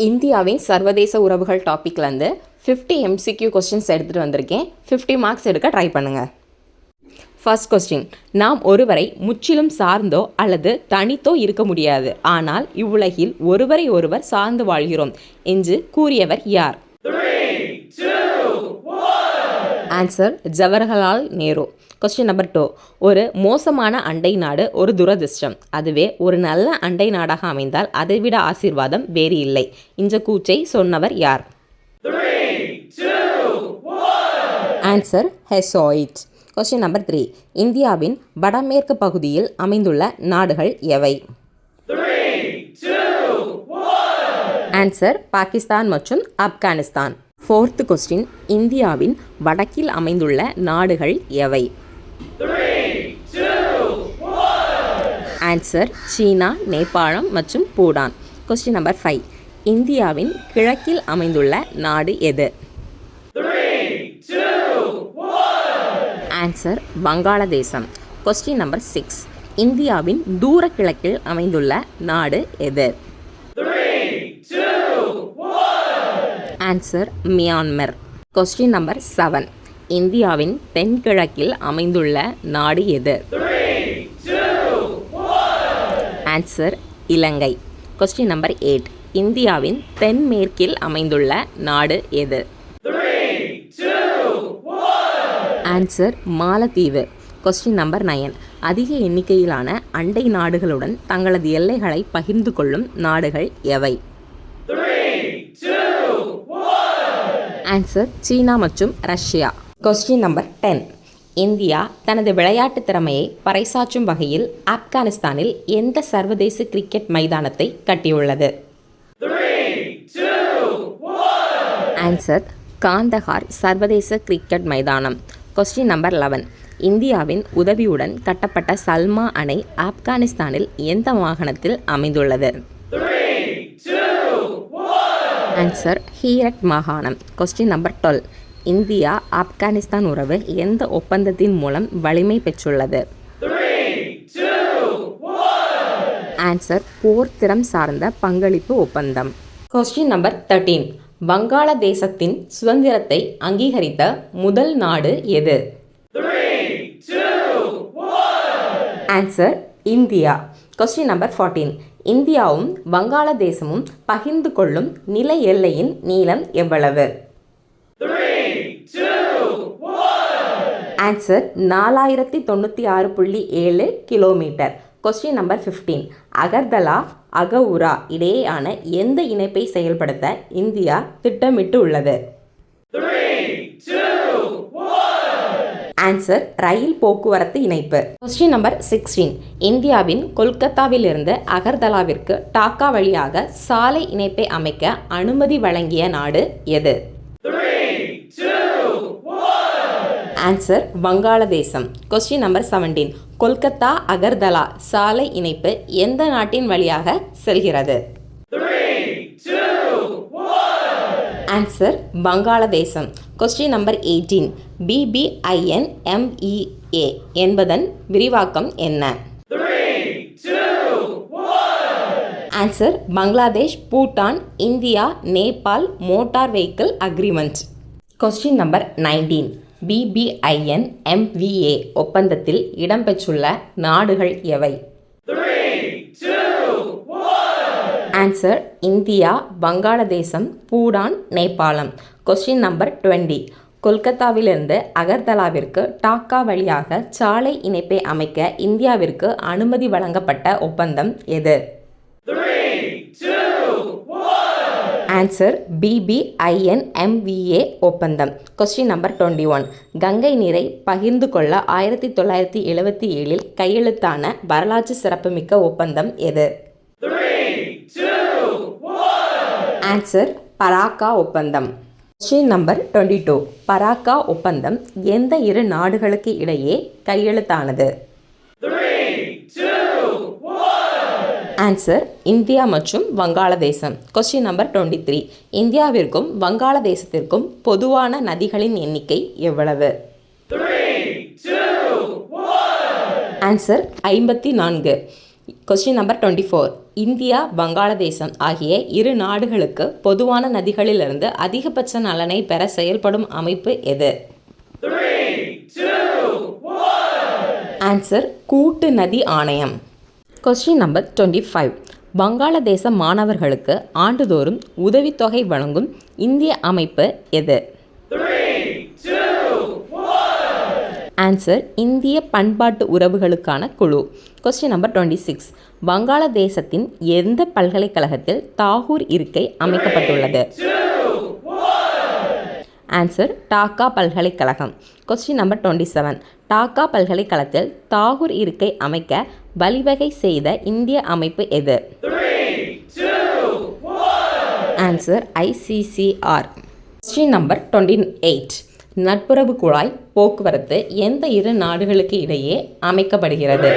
இந்தியாவின் சர்வதேச உறவுகள் டாப்பிக்லேருந்து 50 MCQ கொஸ்டின்ஸ் எடுத்துகிட்டு வந்திருக்கேன். 50 மார்க்ஸ் எடுக்க ட்ரை பண்ணுங்கள். ஃபர்ஸ்ட் கொஸ்டின், நாம் ஒருவரை முற்றிலும் சார்ந்தோ அல்லது தனித்தோ இருக்க முடியாது, ஆனால் இவ்வுலகில் ஒருவரை ஒருவர் சார்ந்து வாழ்கிறோம் என்று கூறியவர் யார்? Answer Jawaharlal Nehru. Question number 2, ஒரு மோசமான அண்டை நாடு ஒரு துரதிர்ஷ்டம், அதுவே ஒரு நல்ல அண்டை நாடாக அமைந்தால் அதைவிட ஆசீர்வாதம் வேறு இல்லை. இந்த கூற்றை சொன்னவர் யார்? ஆன்சர் ஹெசோயிட். கொஸ்டின் நம்பர் 3, இந்தியாவின் வடமேற்கு பகுதியில் அமைந்துள்ள நாடுகள் எவை? ஆன்சர் பாகிஸ்தான் மற்றும் ஆப்கானிஸ்தான். ஃபோர்த் கொஸ்டின், இந்தியாவின் வடக்கில் அமைந்துள்ள நாடுகள் எவை? ஆன்சர் சீனா, நேபாளம் மற்றும் பூடான். கொஸ்டின் நம்பர் 5, இந்தியாவின் கிழக்கில் அமைந்துள்ள நாடு எது? ஆன்சர் வங்காளதேசம். கொஸ்டின் நம்பர் 6, இந்தியாவின் தூர கிழக்கில் அமைந்துள்ள நாடு எது? Answer Myanmar. கொஸ்டின் நம்பர் 7, இந்தியாவின் தென்கிழக்கில் அமைந்துள்ள நாடு எது? ஆன்சர் இலங்கை. கொஸ்டின் நம்பர் 8, இந்தியாவின் தென்மேற்கில் அமைந்துள்ள நாடு எது? ஆன்சர் மாலத்தீவு. கொஸ்டின் நம்பர் 9, அதிக எண்ணிக்கையிலான அண்டை நாடுகளுடன் தங்களது எல்லைகளை பகிர்ந்து கொள்ளும் நாடுகள் எவை? ஆன்சர் சீனா மற்றும் ரஷ்யா. கொஸ்டின் நம்பர் 10, இந்தியா தனது விளையாட்டு திறமையை பறைசாற்றும் வகையில் ஆப்கானிஸ்தானில் எந்த சர்வதேச கிரிக்கெட் மைதானத்தை கட்டியுள்ளது? ஆன்சர் காந்தஹார் சர்வதேச கிரிக்கெட் மைதானம். கொஸ்டின் நம்பர் 11, இந்தியாவின் உதவியுடன் கட்டப்பட்ட சல்மா அணை ஆப்கானிஸ்தானில் எந்த மாகாணத்தில் அமைந்துள்ளது? ஆன்சர் ஹீரட் மாகாணம். கொஸ்டின் நம்பர் 12, இந்தியா ஆப்கானிஸ்தான் உறவு எந்த ஒப்பந்தத்தின் மூலம் வலிமை பெற்றுள்ளது? ஆன்சர் போர் திறம் சார்ந்த பங்களிப்பு ஒப்பந்தம். கொஸ்டின் நம்பர் 13, வங்காளதேசத்தின் சுதந்திரத்தை அங்கீகரித்த முதல் நாடு எது? Answer India. கொஸ்டின் நம்பர் 14, இந்தியாவும் வங்காளதேசமும் பகிர்ந்து கொள்ளும் நில எல்லையின் நீளம் எவ்வளவு? Answer 4096.7 kilometre. Question number 15, Agartala Akhaura இடையேயான எந்த இணைப்பை செயல்படுத்த இந்தியா திட்டமிட்டு உள்ளது? ஆன்சர் ரயில் போக்குவரத்து இணைப்பு. கொஸ்டின் நம்பர் 16, இந்தியாவின் கொல்கத்தாவிலிருந்து அகர்தலாவிற்கு டாக்கா வழியாக சாலை இணைப்பை அமைக்க அனுமதி வழங்கிய நாடு எது? ஆன்சர் வங்காளதேசம். கொஸ்டின் நம்பர் 17, கொல்கத்தா அகர்தலா சாலை இணைப்பு எந்த நாட்டின் வழியாக செல்கிறது? ஆன்சர் வங்காளதேசம். கொஸ்டின் நம்பர் 18, BBINMEA என்பதன் விரிவாக்கம் என்ன? Answer Bangladesh, Bhutan, India, Nepal motor vehicle agreement. Question number 19, BBINMEA ஒப்பந்தத்தில் இடம்பெற்றுள்ள நாடுகள் எவை? ஆன்சர் இந்தியா, வங்காளதேசம், பூடான், நேபாளம். கொஸ்டின் நம்பர் 20, கொல்கத்தாவிலிருந்து அகர்தலாவிற்கு டாக்கா வழியாக சாலை இணைப்பை அமைக்க இந்தியாவிற்கு அனுமதி வழங்கப்பட்ட ஒப்பந்தம் எது? ஆன்சர் BBINMEA ஒப்பந்தம். கொஸ்டின் நம்பர் 21, கங்கை நீரை பகிர்ந்து கொள்ள 1977 கையெழுத்தான வரலாற்று சிறப்புமிக்க ஒப்பந்தம் எது? ஆன்சர் பராக்கா ஒப்பந்தம். கொஸ்டின் நம்பர் 22, பராக்கா ஒப்பந்தம் எந்த இரு நாடுகளுக்கு இடையே கையெழுத்தானது? ஆன்சர் இந்தியா மற்றும் வங்காளதேசம். கொஸ்டின் நம்பர் 23, இந்தியாவிற்கும் வங்காளதேசத்திற்கும் பொதுவான நதிகளின் எண்ணிக்கை எவ்வளவு? ஆன்சர் 54. Question number 24. இந்தியா வங்காளதேசம் ஆகிய இரு நாடுகளுக்கு பொதுவான நதிகளிலிருந்து அதிகபட்ச நலனை பெற செயல்படும் அமைப்பு எது? ஆன்சர் கூட்டு நதி ஆணையம். Question number 25. வங்காளதேச மாணவர்களுக்கு ஆண்டுதோறும் உதவித்தொகை வழங்கும் இந்திய அமைப்பு எது? ஆன்சர் இந்திய பண்பாட்டு உறவுகளுக்கான குழு. Question number 26. வங்காளதேசத்தின் எந்த பல்கலைக்கழகத்தில் தாகூர் இருக்கை அமைக்கப்பட்டுள்ளது? ஆன்சர் டாக்கா பல்கலைக்கழகம். Question number 27. டாக்கா பல்கலைக்கழகத்தில் தாகூர் இருக்கை அமைக்க வழிவகை செய்த இந்திய அமைப்பு எது? Answer ICCR. Question number 28. நட்புறவு குழாய் போக்குவரத்து எந்த இரு நாடுகளுக்கு இடையே அமைக்கப்படுகிறது?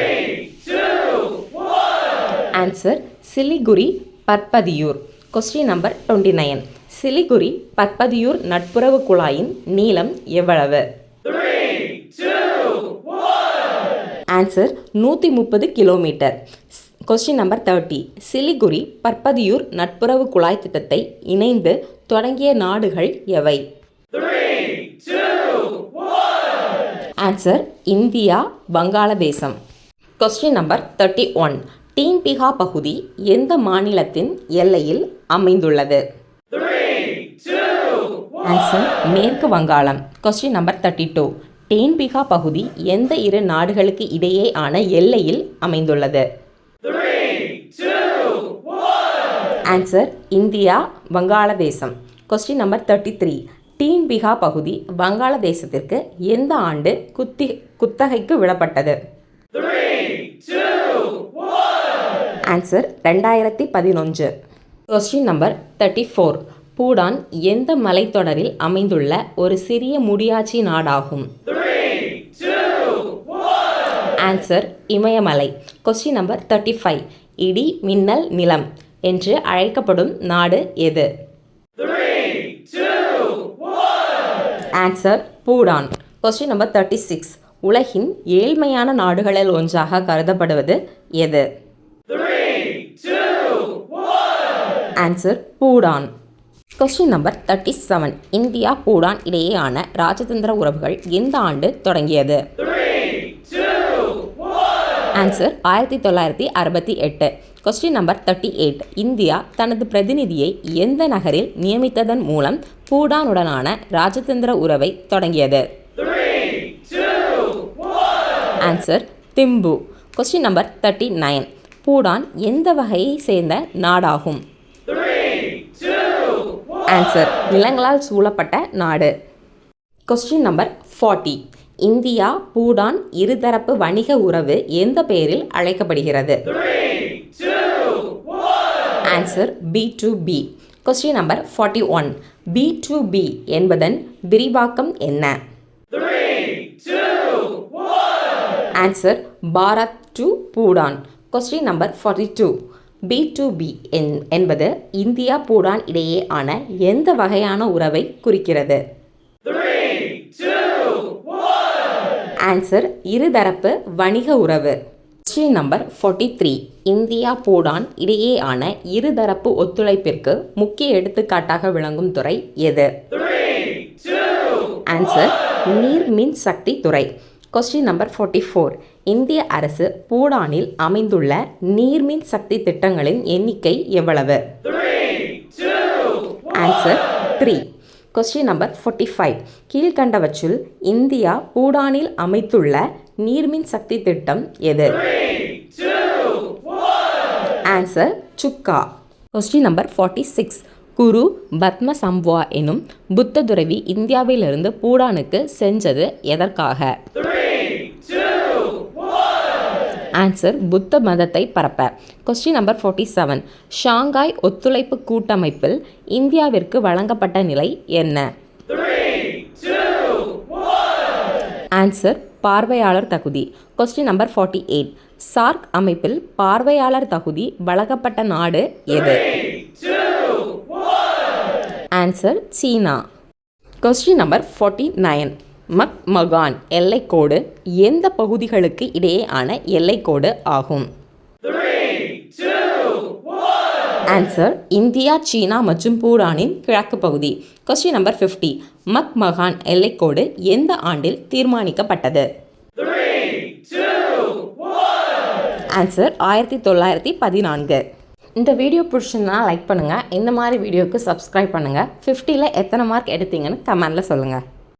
Answer Siliguri Parbatipur. Question number 29. Siliguri Parbatipur நட்புறவு குழாயின் நீளம் எவ்வளவு? Answer 130 kilometre. Question number 30. Siliguri Parbatipur நட்புறவு குழாய் திட்டத்தை இணைந்து தொடங்கிய நாடுகள் எவை? ஆன்சர் இந்தியா வங்காளதேசம். Question number 31. டீம்பிகா பகுதி எந்த மாநிலத்தின் எல்லையில் அமைந்துள்ளது? ஆன்சர் மேற்கு வங்காளம். Question number 32. டீம்பிகா பகுதி எந்த இரு நாடுகளுக்கு இடையே ஆன எல்லையில் அமைந்துள்ளது? ஆன்சர் இந்தியா வங்காளதேசம். Question number 33. டீம்பிகா பகுதி வங்காளதேசத்திற்கு எந்த ஆண்டு குத்தகைக்கு விடப்பட்டது? ஆன்சர் 2011. Question number 34. பூடான் எந்த மலைத்தொடரில் அமைந்துள்ள ஒரு சிறிய முடியாட்சி நாடாகும்? ஆன்சர் இமயமலை. Question number 35. இடி மின்னல் நிலம் என்று அழைக்கப்படும் நாடு எது? ஆன்சர் பூடான். Question number 36. உலகின் ஏழ்மையான நாடுகளில் ஒன்றாக கருதப்படுவது எது? Answer Bhutan. Question number 37. India Bhutan இடையேயான ராஜதந்திர உறவுகள் எந்த ஆண்டு தொடங்கியது? ஆன்சர் 1968. Question number 38. இந்தியா தனது பிரதிநிதியை எந்த நகரில் நியமித்ததன் மூலம் பூடானுடனான ராஜதந்திர உறவை தொடங்கியது? Answer Thimphu. Question number 39. Bhutan எந்த வகையை சேர்ந்த நாடாகும்? ஆன்சர் நிலங்களால் சூழப்பட்ட நாடு. Question number 40. இந்தியா பூடான் இருதரப்பு வணிக உறவு எந்த பெயரில் அழைக்கப்படுகிறது? Answer B2B. Question number 41. B2B என்பதன் விரிவாக்கம் என்ன? Answer Bharat to Bhutan. Question number 42. B2B என்பது இந்தியா பூடான் இடையே ஆன எந்த வகையான உறவை குறிக்கிறது? ஆன்சர் இருதரப்பு வணிக உறவு. Question number 43. இந்தியா பூடான் இடையேயான இருதரப்பு ஒத்துழைப்பிற்கு முக்கிய எடுத்துக்காட்டாக விளங்கும் துறை எது? ஆன்சர் நீர்மின் சக்தி துறை. Question number 44. இந்திய அரசு பூடானில் அமைந்துள்ள நீர்மின் சக்தி திட்டங்களின் எண்ணிக்கை எவ்வளவு? ஆன்சர் 3. Question number 45. கீழ்கண்டவற்றுள் இந்தியா பூடானில் அமைத்துள்ள நீர்மின் சக்தி திட்டம் எது? Answer Chukha. Question number 46. Guru Padmasambhava எனும் புத்த துறவி இந்தியாவிலிருந்து பூடானுக்கு சென்றது எதற்காக? ஆன்சர் புத்த மதத்தை பரப்ப. Question number 47. ஷாங்காய் ஒத்துழைப்பு கூட்டமைப்பில் இந்தியாவிற்கு வழங்கப்பட்ட நிலை என்ன? ஆன்சர் பார்வையாளர் தகுதி. Question number 48. சார்க் அமைப்பில் பார்வையாளர் தகுதி வழங்கப்பட்ட நாடு எது? Answer China. Question number 49. McMahon எல்லைக்கோடு எந்த பகுதிகளுக்கு இடையே ஆன எல்லைக்கோடு ஆகும்? ஆன்சர் இந்தியா, சீனா மற்றும் பூடானின் கிழக்கு பகுதி. Question number 50. மக்மகான் எல்லைக்கோடு எந்த ஆண்டில் தீர்மானிக்கப்பட்டது? ஆன்சர் 1914. இந்த வீடியோ பிடிச்சிருந்தா லைக் பண்ணுங்கள். இந்த மாதிரி வீடியோவுக்கு சப்ஸ்கிரைப் பண்ணுங்கள். 50ல் எத்தனை மார்க் எடுத்தீங்கன்னு கமெண்டில் சொல்லுங்கள்.